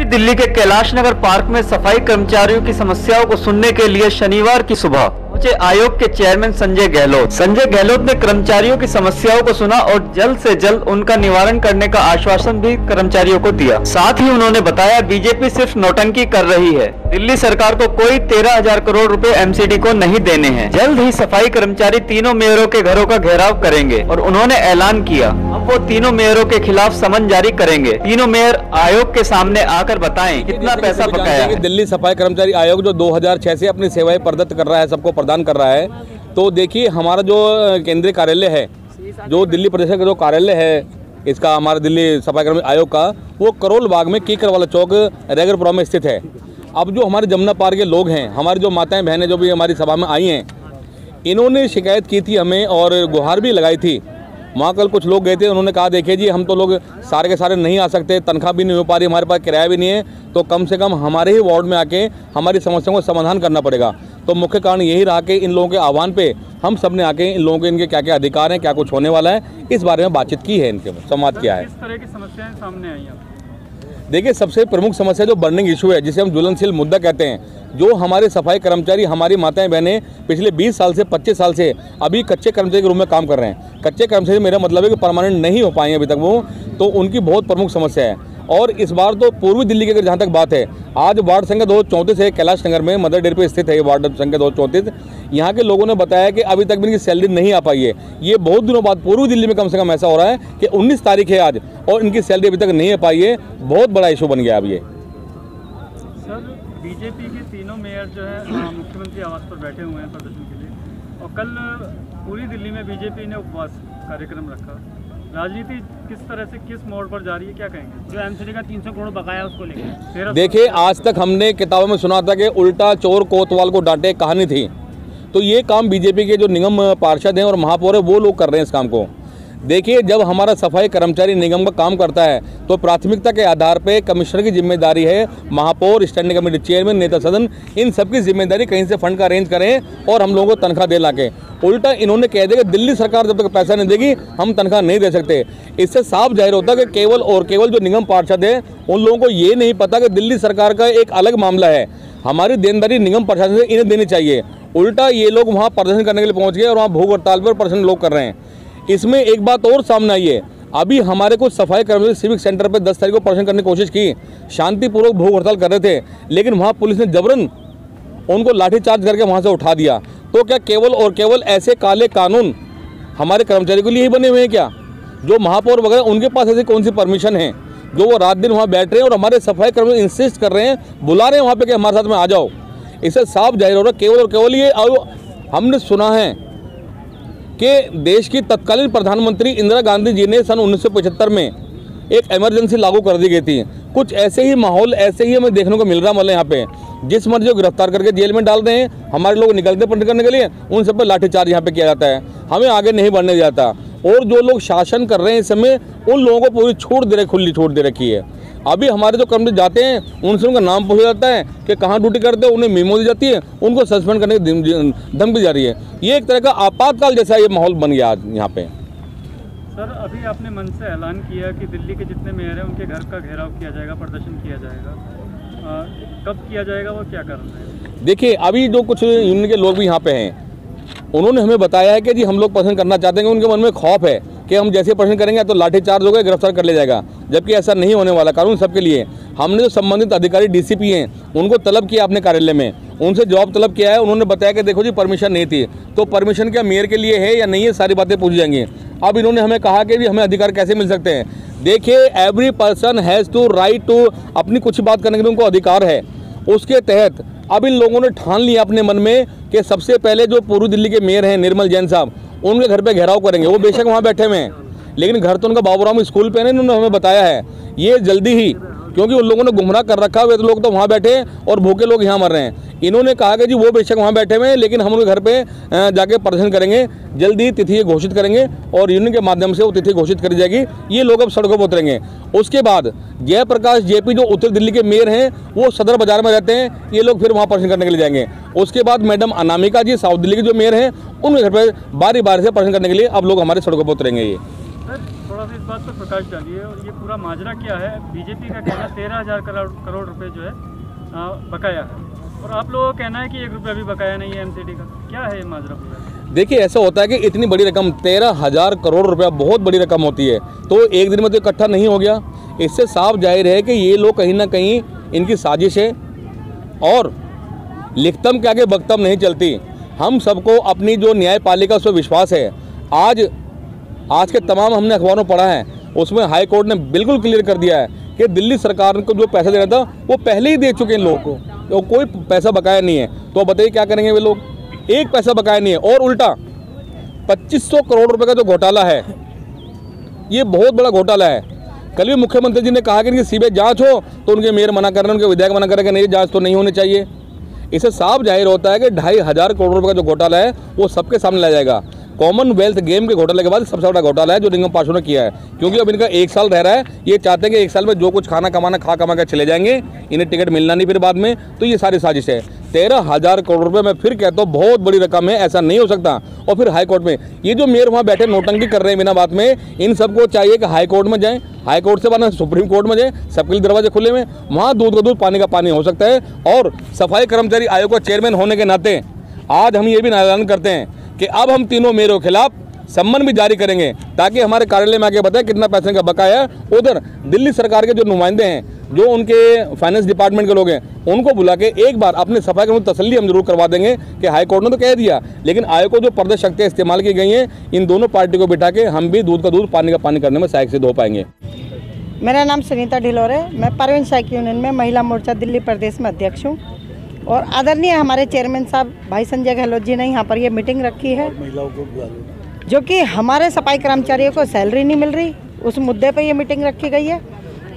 पूर्वी दिल्ली के कैलाश नगर पार्क में सफाई कर्मचारियों की समस्याओं को सुनने के लिए शनिवार की सुबह पहुंचे आयोग के चेयरमैन संजय गहलोत ने कर्मचारियों की समस्याओं को सुना और जल्द से जल्द उनका निवारण करने का आश्वासन भी कर्मचारियों को दिया। साथ ही उन्होंने बताया, बीजेपी सिर्फ नौटंकी कर रही है, दिल्ली सरकार को कोई 13,000 करोड़ रुपए एमसीडी को नहीं देने हैं। जल्द ही सफाई कर्मचारी तीनों मेयरों के घरों का घेराव करेंगे और उन्होंने ऐलान किया, अब वो तीनों मेयरों के खिलाफ समन जारी करेंगे। तीनों मेयर आयोग के सामने आकर बताएं कितना पैसा बकाया है। दिल्ली सफाई कर्मचारी आयोग जो 2006 से अपनी सेवाएं प्रदत्त कर रहा है, सबको प्रदान कर रहा है, तो देखिए हमारा जो केंद्रीय कार्यालय है, जो दिल्ली प्रदेश का जो कार्यालय है इसका, हमारा दिल्ली सफाई कर्मचारी आयोग का, वो करोल बाग में कीकर वाला चौक रैगरपुरा में स्थित है। अब जो हमारे जमुना पार के लोग हैं, हमारी जो माताएं बहनें जो भी हमारी सभा में आई हैं, इन्होंने शिकायत की थी हमें और गुहार भी लगाई थी। वहाँ कल कुछ लोग गए थे, उन्होंने कहा देखिए जी, हम तो लोग सारे के सारे नहीं आ सकते, तनख्वाह भी नहीं हो पा रही, हमारे पास किराया भी नहीं है, तो कम से कम हमारे ही वार्ड में आके हमारी समस्याओं का समाधान करना पड़ेगा। तो मुख्य कारण यही रहा कि इन लोगों के आह्वान पे हम सब ने आके इन लोगों के इनके क्या क्या अधिकार हैं, क्या कुछ होने वाला है, इस बारे में बातचीत की है, इनके संवाद किया है। किस तरह की समस्याएं सामने आई हैं? देखिए, सबसे प्रमुख समस्या जो बर्निंग इशू है, जिसे हम ज्वलनशील मुद्दा कहते हैं, जो हमारे सफाई कर्मचारी, हमारी माताएं बहनें पिछले 20 साल से 25 साल से अभी कच्चे कर्मचारी के रूप में काम कर रहे हैं। कच्चे कर्मचारी मेरा मतलब है कि परमानेंट नहीं हो पाए अभी तक वो, तो उनकी बहुत प्रमुख समस्या है। और इस बार तो पूर्वी दिल्ली की अगर जहाँ तक बात है, आज वार्ड संख्या 234 है कैलाश नगर में, मदर डेयर पे स्थित है वार्ड संख्या 234। यहाँ के लोगों ने बताया कि अभी तक भी इनकी सैलरी नहीं आ पाई है। ये बहुत दिनों बाद पूर्वी दिल्ली में कम से कम ऐसा हो रहा है कि 19 तारीख है आज और इनकी सैलरी अभी तक नहीं आ पाई है। बहुत बड़ा इशू बन गया अब ये। सर, बीजेपी के तीनों मेयर जो है मुख्यमंत्री आवास पर बैठे हुए हैं प्रदर्शन के लिए, और कल पूरी दिल्ली में बीजेपी ने उपवास कार्यक्रम रखा। राजनीति किस तरह से किस मोड़ पर जा रही है, क्या कहेंगे? जो एमसीडी का 300 करोड़ बकाया उसको लेकर देखिए, आज तक हमने किताबों में सुना था कि उल्टा चोर कोतवाल को डांटे कहानी थी, तो ये काम बीजेपी के जो निगम पार्षद हैं और महापौर है वो लोग कर रहे हैं इस काम को। देखिए, जब हमारा सफाई कर्मचारी निगम का काम करता है तो प्राथमिकता के आधार पे कमिश्नर की जिम्मेदारी है, महापौर, स्टैंडिंग कमेटी चेयरमैन, नेता सदन, इन सबकी जिम्मेदारी कहीं से फंड का अरेंज करें और हम लोगों को तनख्वाह दे लाके। उल्टा इन्होंने कह दिया कि दिल्ली सरकार जब तक पैसा नहीं देगी हम तनख्वाह नहीं दे सकते। इससे साफ जाहिर होता है कि केवल और केवल जो निगम पार्षद है उन लोगों को ये नहीं पता कि दिल्ली सरकार का एक अलग मामला है, हमारी देनदारी निगम प्रशासन से इन्हें देनी चाहिए। उल्टा ये लोग वहाँ प्रदर्शन करने के लिए पहुँच गए और वहाँ भूख हड़ताल पर प्रदर्शन लोग कर रहे हैं। इसमें एक बात और सामने आई है, अभी हमारे कुछ सफाई कर्मचारी सिविक सेंटर पर 10 तारीख को प्रदर्शन करने की कोशिश की, शांतिपूर्वक भूख हड़ताल कर रहे थे, लेकिन वहाँ पुलिस ने जबरन उनको लाठीचार्ज करके वहाँ से उठा दिया। तो क्या केवल और केवल ऐसे काले कानून हमारे कर्मचारियों के लिए ही बने हुए हैं क्या? जो महापौर वगैरह, उनके पास ऐसी कौन सी परमिशन है जो वो रात दिन वहाँ बैठ रहे हैं और हमारे सफाई कर्मचारी इंसिस्ट कर रहे हैं, बुला रहे हैं वहाँ पे कि हमारे साथ में आ जाओ? इससे साफ जाहिर हो रहा है केवल और केवल ये। हमने सुना है कि देश की तत्कालीन प्रधानमंत्री इंदिरा गांधी जी ने सन 1975 में एक इमरजेंसी लागू कर दी गई थी। कुछ ऐसे ही माहौल, ऐसे ही हमें देखने को मिल रहा, मतलब यहाँ पे जिस मर्जी को गिरफ्तार करके जेल में डाल रहे हैं, हमारे लोग निकलते पलट करने के लिए उन सब पर लाठीचार्ज यहाँ पे किया जाता है, हमें आगे नहीं बढ़ने जाता। और जो लोग शासन कर रहे हैं इस समय, उन लोगों को पूरी छूट दे रखी, खुली छूट दे रखी है। अभी हमारे जो कर्मचारी जाते हैं उनसे उनका नाम पूछा जाता है कि कहाँ ड्यूटी करते हैं, उन्हें मीमो दी जाती है, उनको सस्पेंड करने की धमकी जा रही है। ये एक तरह का आपातकाल जैसा ये माहौल बन गया आज यहाँ पे। सर, अभी आपने मन से ऐलान किया कि दिल्ली के जितने मेयर हैं उनके घर का घेराव किया जाएगा, प्रदर्शन किया जाएगा, कब किया जाएगा, वो क्या कारण है? देखिए, अभी जो कुछ यूनियन के लोग भी यहाँ पे हैं, उन्होंने हमें बताया है कि जी हम लोग प्रदर्शन करना चाहते हैं, उनके मन में खौफ है कि हम जैसे प्रदर्शन करेंगे तो लाठीचार्ज होगा, गिरफ्तार कर लिया जाएगा, जबकि ऐसा नहीं होने वाला। कानून सबके लिए। हमने जो संबंधित अधिकारी डीसीपी हैं उनको तलब किया अपने कार्यालय में, उनसे जवाब तलब किया है। उन्होंने बताया कि देखो जी, परमिशन नहीं थी, तो परमिशन क्या मेयर के लिए है या नहीं है, सारी बातें पूछ जाएंगी। अब इन्होंने हमें कहा कि भी हमें अधिकार कैसे मिल सकते हैं। देखिए, every person has to right to, अपनी कुछ बात करने के लिए उनको अधिकार है। उसके तहत अब इन लोगों ने ठान लिया अपने मन में कि सबसे पहले जो पूर्वी दिल्ली के मेयर हैं निर्मल जैन साहब, उनके घर पे घेराव करेंगे। वो बेशक वहाँ बैठे हुए हैं, लेकिन घर तो उनका बाबूराम स्कूल पे है, इन्होंने हमें बताया है। ये जल्दी ही, क्योंकि उन लोगों ने गुमराह कर रखा है, तो लोग तो वहाँ बैठे और भूखे लोग यहाँ मर रहे हैं। इन्होंने कहा कि जी वो बेशक वहाँ बैठे हुए हैं, लेकिन हम उनके घर पे जाके प्रदर्शन करेंगे, जल्दी तिथि घोषित करेंगे और यूनियन के माध्यम से वो तिथि घोषित करी जाएगी। ये लोग अब सड़कों पर उतरेंगे। उसके बाद जयप्रकाश जेपी जो उत्तर दिल्ली के मेयर हैं, वो सदर बाजार में रहते हैं, ये लोग फिर वहाँ प्रदर्शन करने के लिए जाएंगे। उसके बाद मैडम अनामिका जी साउथ दिल्ली के जो मेयर हैं, उनके घर पर बारी बारी से प्रदर्शन करने के लिए अब लोग हमारे सड़कों पर उतरेंगे। ये थोड़ा थोड़ा सा इस बात पर प्रकाश डालिए और ये पूरा माजरा क्या है। बीजेपी का कहना 13,000 करोड़ रुपए जो है बकाया है और आप लोगों का कहना है कि 1 रुपया भी बकाया नहीं है एमसीडी का। क्या है ये माजरा पूरा? देखिए, ऐसा होता है कि इतनी बड़ी रकम 13,000 करोड़ रुपया बहुत बड़ी रकम होती है, तो एक दिन में तो इकट्ठा नहीं हो गया। इससे साफ जाहिर है कि ये लोग कहीं ना कहीं इनकी साजिश है और लिखतम के आगे बख्तम नहीं चलती। हम सबको अपनी जो न्यायपालिका उस पर विश्वास है। आज के तमाम हमने अखबारों में पढ़ा है, उसमें हाई कोर्ट ने बिल्कुल क्लियर कर दिया है कि दिल्ली सरकार को जो पैसा देना था वो पहले ही दे चुके हैं लोगों को, तो कोई पैसा बकाया नहीं है। तो बताइए क्या करेंगे वे लोग? एक पैसा बकाया नहीं है और उल्टा 2500 करोड़ रुपए का जो घोटाला है, ये बहुत बड़ा घोटाला है। कल भी मुख्यमंत्री जी ने कहा कि इनकी सीबीआई जांच हो, तो उनके मेयर मना कर रहे हैं, उनके विधायक मना कर रहे हैं कि नहीं, जांच तो नहीं होनी चाहिए। इससे साफ जाहिर होता है कि 2,500 करोड़ रुपए का जो घोटाला है वो सबके सामने लाया जाएगा। कॉमनवेल्थ गेम के घोटाले के बाद सबसे बड़ा घोटाला है जो निगम पार्षद ने किया है, क्योंकि अब इनका 1 साल रह रहा है। ये चाहते हैं कि 1 साल में जो कुछ खाना कमा कर चले जाएंगे, इन्हें टिकट मिलना नहीं फिर बाद में। तो ये सारी साजिश है। 13,000 करोड़ रुपए मैं फिर कहता हूँ बहुत बड़ी रकम है, ऐसा नहीं हो सकता। और फिर हाई कोर्ट में ये जो मेयर वहाँ बैठे नौटंकी कर रहे हैं बिना बात में, इन सबको चाहिए कि हाई कोर्ट में जाएं, हाई कोर्ट से बाद सुप्रीम कोर्ट में जाएं, सबके लिए दरवाजे खुले में, वहाँ दूध का दूध पानी का पानी हो सकता है। और सफाई कर्मचारी आयोग का चेयरमैन होने के नाते आज हम ये भी ऐलान करते हैं कि अब हम तीनों मेयरों के खिलाफ सम्मन भी जारी करेंगे, ताकि हमारे कार्यालय में आके बताए कितना पैसे का बकाया है। उधर दिल्ली सरकार के जो नुमाइंदे हैं, जो उनके फाइनेंस डिपार्टमेंट के लोग हैं, उनको बुला के एक बार अपने सफाई कर्मचारियों को तसल्ली हम जरूर करवा देंगे कि हाई कोर्ट ने तो कह दिया, लेकिन आयोग को जो पर्दा शक्तियाँ इस्तेमाल की गई हैं, इन दोनों पार्टी को बिठा के हम भी दूध का दूध पानी का पानी करने में सहायक सिद्ध हो पाएंगे। मेरा नाम सुनीता ढिलोर है। मैं परवीन सहायक यूनियन में महिला मोर्चा दिल्ली प्रदेश में अध्यक्ष हूँ। और आदरणीय हमारे चेयरमैन साहब भाई संजय गहलोत जी ने यहाँ पर ये मीटिंग रखी है, जो कि हमारे सफाई कर्मचारियों को सैलरी नहीं मिल रही, उस मुद्दे पे ये मीटिंग रखी गई है।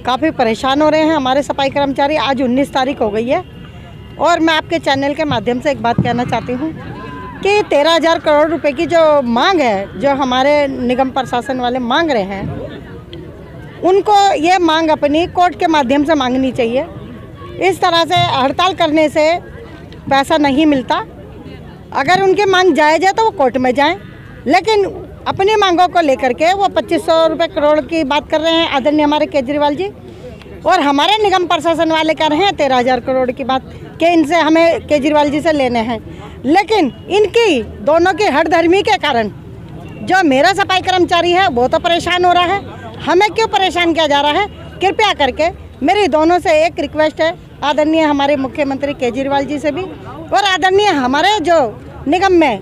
काफ़ी परेशान हो रहे हैं हमारे सफाई कर्मचारी। आज 19 तारीख हो गई है और मैं आपके चैनल के माध्यम से एक बात कहना चाहती हूँ कि 13,000 करोड़ रुपए की जो मांग है, जो हमारे निगम प्रशासन वाले मांग रहे हैं, उनको ये मांग अपनी कोर्ट के माध्यम से मांगनी चाहिए। इस तरह से हड़ताल करने से पैसा नहीं मिलता। अगर उनकी मांग जायज़ है तो वो कोर्ट में जाएं, लेकिन अपनी मांगों को लेकर के वो 2500 रुपये करोड़ की बात कर रहे हैं आदरणीय हमारे केजरीवाल जी, और हमारे निगम प्रशासन वाले कर रहे हैं 13,000 करोड़ की बात कि इनसे हमें केजरीवाल जी से लेने हैं। लेकिन इनकी दोनों की हठधर्मी के कारण जो मेरा सफाई कर्मचारी है वो तो परेशान हो रहा है। हमें क्यों परेशान किया जा रहा है? कृपया करके मेरी दोनों से एक रिक्वेस्ट है, आदरणीय हमारे मुख्यमंत्री केजरीवाल जी से भी और आदरणीय हमारे जो निगम में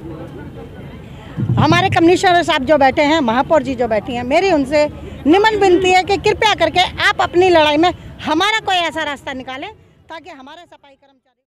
हमारे कमिश्नर साहब जो बैठे हैं, महापौर जी जो बैठी हैं, मेरी उनसे निमन विनती है कि कृपया करके आप अपनी लड़ाई में हमारा कोई ऐसा रास्ता निकालें ताकि हमारे सफाई कर्मचारी